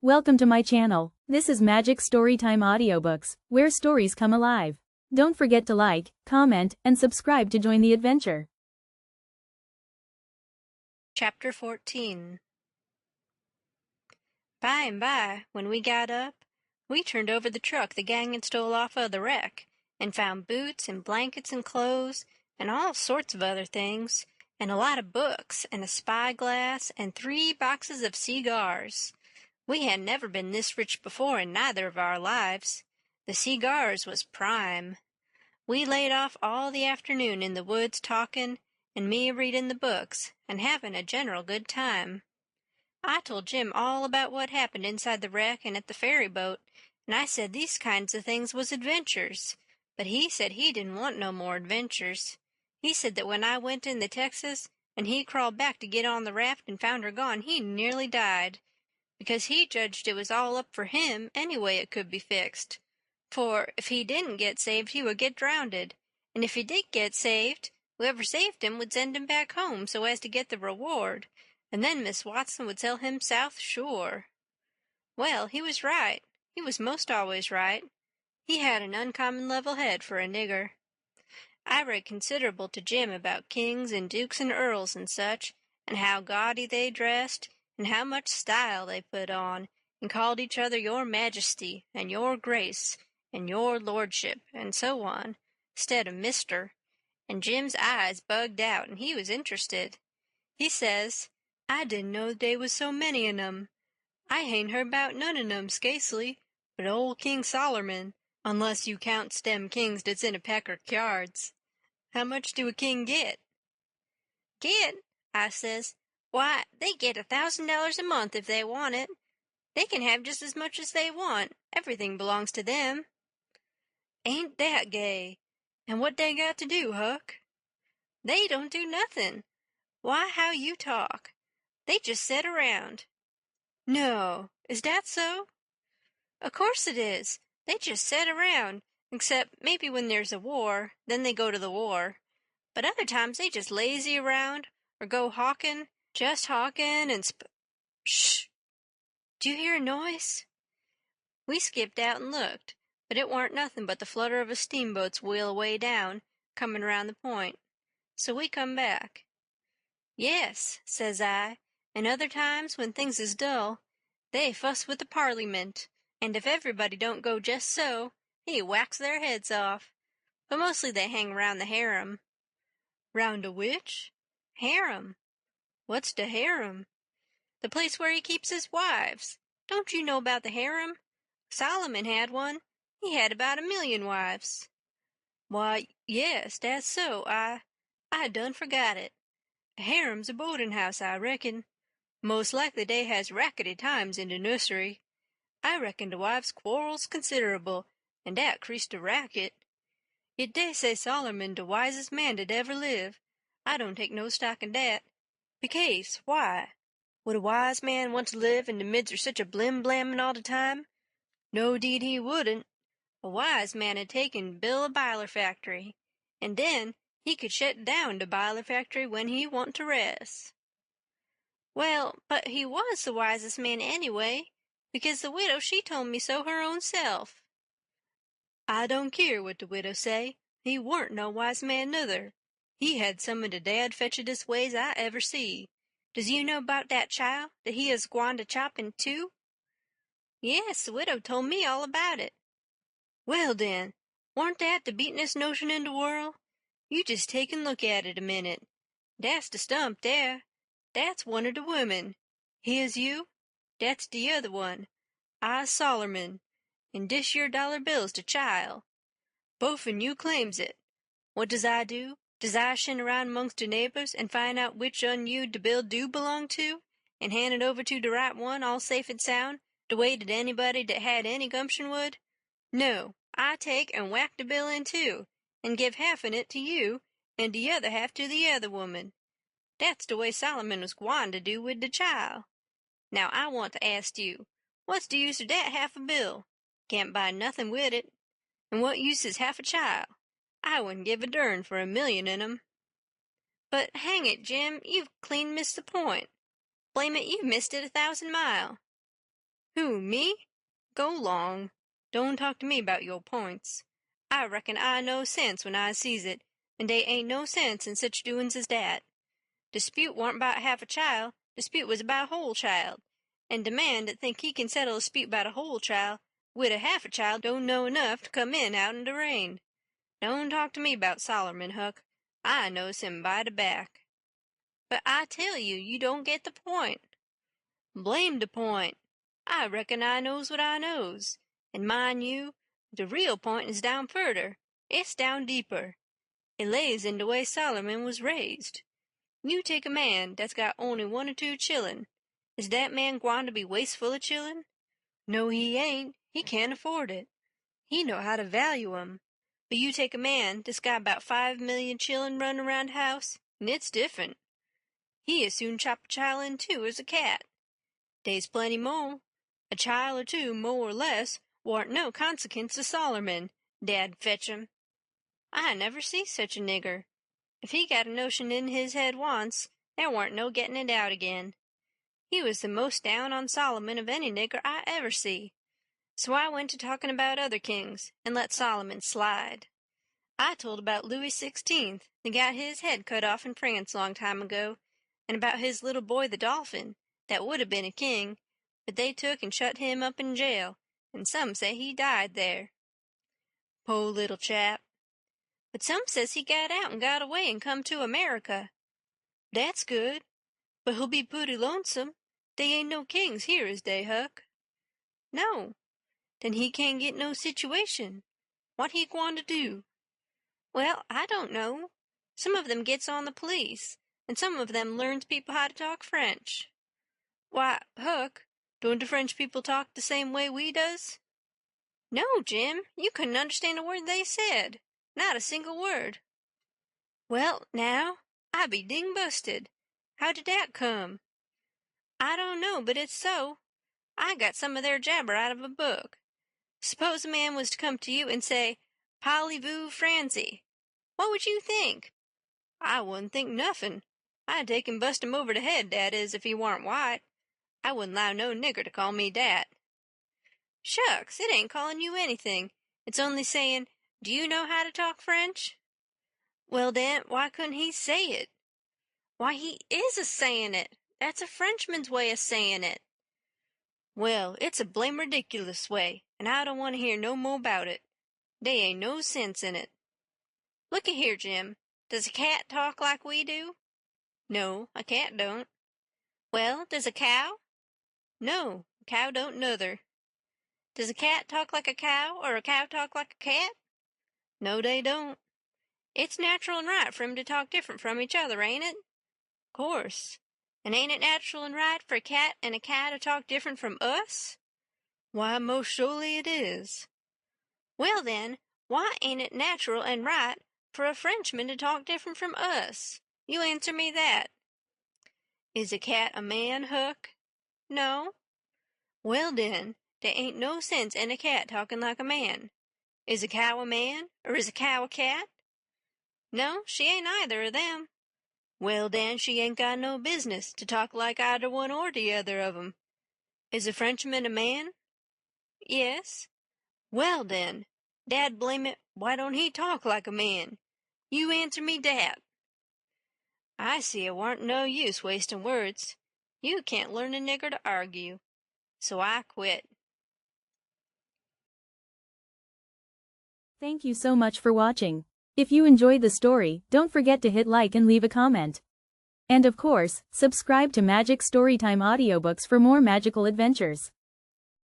Welcome to my channel. This is Magic Storytime Audiobooks, where stories come alive. Don't forget to like, comment, and subscribe to join the adventure. Chapter 14. By and by, when we got up, we turned over the truck the gang had stole off of the wreck, and found boots and blankets and clothes, and all sorts of other things, and a lot of books, and a spyglass, and 3 boxes of cigars. We had never been this rich before in neither of our lives. The cigars was prime. We laid off all the afternoon in the woods talking, and me reading the books, and having a general good time. I told Jim all about what happened inside the wreck and at the ferry boat, and I said these kinds of things was adventures, but he said he didn't want no more adventures. He said that when I went in the Texas, and he crawled back to get on the raft and found her gone, he nearly died, because he judged it was all up for him any way it could be fixed. For if he didn't get saved, he would get drownded, and if he did get saved, whoever saved him would send him back home so as to get the reward, and then Miss Watson would sell him south sure. Well, he was right. He was most always right. He had an uncommon level head for a nigger. I read considerable to Jim about kings and dukes and earls and such, and how gaudy they dressed, and how much style they put on, and called each other your majesty, and your grace, and your lordship, and so on, 'stead of mister, and Jim's eyes bugged out, and he was interested. He says, I didn't know they was so many on 'em. I hain't heard 'bout none on 'em, scasely, but old King Sollerman, unless you counts dem kings that's in a pack of cards. How much do a king get? Get? I says, why, they get $1,000 a month if they want it. They can have just as much as they want. Everything belongs to them. Ain't that gay? And what they got to do, Huck? They don't do nothin'. Why, how you talk. They just set around. No, is that so? O' course it is. They just set around, except maybe when there's a war, then they go to the war. But other times they just lazy around, or go hawkin', just hawkin' and Shh! Do you hear a noise? We skipped out and looked, but it warn't nothin' but the flutter of a steamboat's wheel away down, comin' round the point. So we come back. Yes, says I, and other times when things is dull, they fuss with the Parlymint, and if everybody don't go just so, he whacks their heads off. But mostly they hang round the harem. Round a which? Harem. What's de harem? The place where he keeps his wives. Don't you know about the harem? Solomon had one. He had about 1,000,000 wives. Why, yes, that's so. I done forgot it. A harem's a boarding house, I reckon. Most likely they has rackety times in the nursery. I reckon the wives quarrels considerable, and dat creased the racket. Yet dey say Solomon de wisest man dat ever live. I don't take no stock in dat. Becase, why? Would a wise man want to live in the midst of such a blim-blammin' all the time? No, 'deed he wouldn't. A wise man 'd take and build a biler factory, and den he could shet down de biler factory when he want to rest. Well, but he was the wisest man anyway, because the widow she told me so her own self. I don't keer what the widow say. He warn't no wise man nuther. He had some of the dad-fetchedest ways I ever see. Does you know 'bout dat child that he is gwine to chop in two? Yes, the widow told me all about it. Well, den, warn't dat the beatin'est notion in the world? You just take and look at it a minute. Dat's the stump dere. Dat's one of the women. Here's you. Dat's the other one. I's Sollerman, and dish yer dollar bill's de child. Bofen you claims it. What does I do? Does I shin around amongst de neighbors and find out which on you de bill do belong to, and hand it over to de right one all safe and sound, de way dat anybody dat had any gumption would? No, I take and whack de bill in two, and give half on it to you, and de other half to the other woman. Dat's de way Solomon was gwine to do wid de child. Now I want to ast you, what's de use of dat half a bill? Can't buy nothin' wid it. And what use is half a child? I wouldn't give a dern for 1,000,000 in 'em. But hang it, Jim, you've clean missed the point. Blame it, you've missed it 1,000 mile. Who, me? Go 'long. Don't talk to me about your points. I reckon I know sense when I sees it, and dey ain't no sense in such doin's as dat. Dispute warn't about half a child, dispute was about a whole child, and de man that think he can settle a dispute about a whole child wid a half a child don't know enough to come in out in de rain. Don't talk to me about Sollerman, Huck. I knows him by de back. But I tell you, you don't get the point. Blame de point. I reckon I knows what I knows, and mind you, de real point is down furder. It's down deeper. It lays in de way Solomon was raised. You take a man that's got only 1 or 2 chillun. Is dat man gwine to be wasteful of chillun? No, he ain't. He can't afford it. He know how to value 'em. But you take a man that's got about 5 million chillun running around the house, and it's different. He as soon chop a child in two as a cat. Dey's plenty more. A child or two, more or less, warn't no consequence to Solomon, dad fetch 'em. I never see such a nigger. If he got a notion in his head once, there warn't no getting it out again. He was the most down on Solomon of any nigger I ever see. So I went to talking about other kings, and let Solomon slide. I told about Louis XVI, that got his head cut off in France long time ago, and about his little boy the Dolphin, that would have been a king, but they took and shut him up in jail, and some say he died there. Po' little chap. But some says he got out and got away and come to America. That's good, but he'll be pooty lonesome. They ain't no kings here, is they, Huck? No. Then he can't get no situation. What he gwine to do? Well, I don't know. Some of them gets on the police, and some of them learns people how to talk French. Why, Huck, don't the French people talk the same way we does? No, Jim, you couldn't understand a word they said. Not a single word. Well, now, I be ding busted. How did that come? I don't know, but it's so. I got some of their jabber out of a book. Suppose a man was to come to you and say, Parlez-vous Francie? What would you think? I wouldn't think nothing. I'd take and bust him over the head, that is, if he warn't white. I wouldn't allow no nigger to call me dat. Shucks, it ain't calling you anything. It's only saying, do you know how to talk French? Well, then, why couldn't he say it? Why, he is a-saying it. That's a Frenchman's way of saying it. Well, it's a blame ridiculous way, and I don't want to hear no more about it. They ain't no sense in it. Look at here, Jim. Does a cat talk like we do? No, a cat don't. Well, does a cow? No, a cow don't nuther. Does a cat talk like a cow, or a cow talk like a cat? No, they don't. It's natural and right for 'em to talk different from each other, ain't it? Course. And ain't it natural and right for a cat and a cow to talk different from us? Why, most surely it is. Well, then, why ain't it natural and right for a Frenchman to talk different from us? You answer me that. Is a cat a man, Huck? No. Well, then, there ain't no sense in a cat talking like a man. Is a cow a man, or is a cow a cat? No, she ain't either of them. Well, then, she ain't got no business to talk like either one or the other of 'em. Is a Frenchman a man? Yes. Well, then, dad blame it, why don't he talk like a man? You answer me dat. I see it warn't no use wasting words. You can't learn a nigger to argue. So I quit. Thank you so much for watching. If you enjoyed the story, don't forget to hit like and leave a comment. And of course, subscribe to Magic Storytime Audiobooks for more magical adventures.